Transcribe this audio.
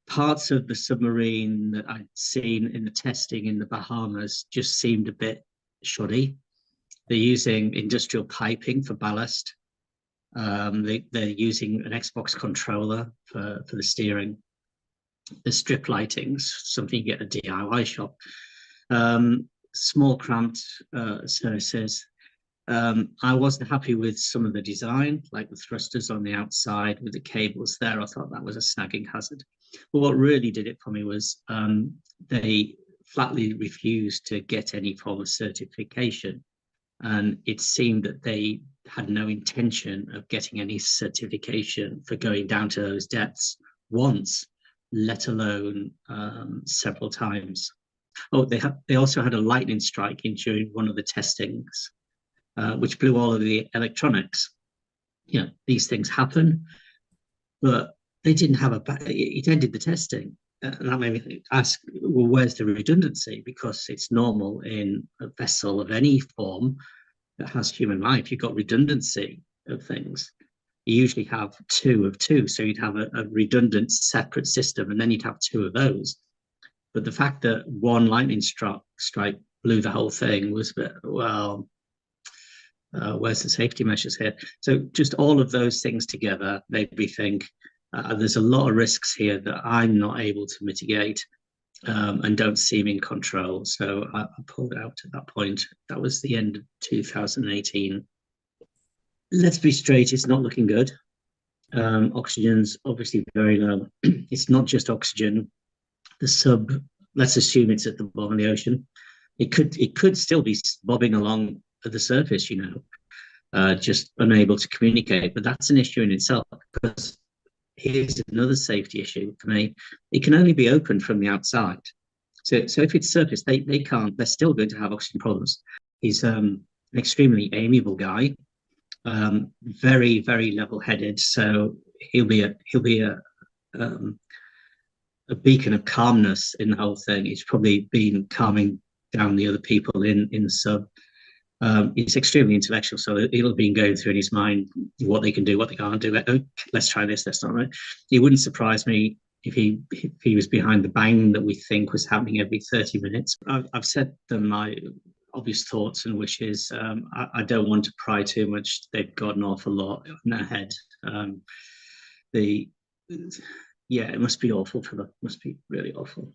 Parts of the submarine that I'd seen in the testing in the Bahamas just seemed a bit shoddy. They're using industrial piping for ballast. They're using an Xbox controller for the steering. The strip lightings, something you get at a DIY shop. Small cramped surfaces. I wasn't happy with some of the design, like the thrusters on the outside with the cables there. I thought that was a snagging hazard. But what really did it for me was they flatly refused to get any form of certification. And it seemed that they had no intention of getting any certification for going down to those depths once, let alone several times. Oh, they also had a lightning strike during one of the testings, which blew all of the electronics. You know, these things happen, but they didn't have it ended the testing. And that made me ask, well, where's the redundancy? Because it's normal in a vessel of any form that has human life. You've got redundancy of things. You usually have two of two. So you'd have a redundant separate system, and then you'd have two of those. But the fact that one lightning strike blew the whole thing was, well, where's the safety measures here? So just all of those things together made me think there's a lot of risks here that I'm not able to mitigate and don't seem in control. So I pulled out at that point. That was the end of 2018. Let's be straight, it's not looking good. Oxygen's obviously very low. It's not just oxygen. The sub, let's assume it's at the bottom of the ocean. It could still be bobbing along at the surface, just unable to communicate. But that's an issue in itself, because here's another safety issue for me. It can only be opened from the outside. So if it's surface, they can't. They're still going to have oxygen problems. He's an extremely amiable guy, very very level-headed. So he'll be a beacon of calmness in the whole thing. He's probably been calming down the other people in the sub. He's extremely intellectual, so he'll have been going through in his mind what they can do, what they can't do. Like, oh, let's try this, that's not right. It wouldn't surprise me if he was behind the bang that we think was happening every 30 minutes. I've said them my obvious thoughts and wishes. I don't want to pry too much. They've got an awful lot in their head. Yeah, it must be awful for them. It must be really awful.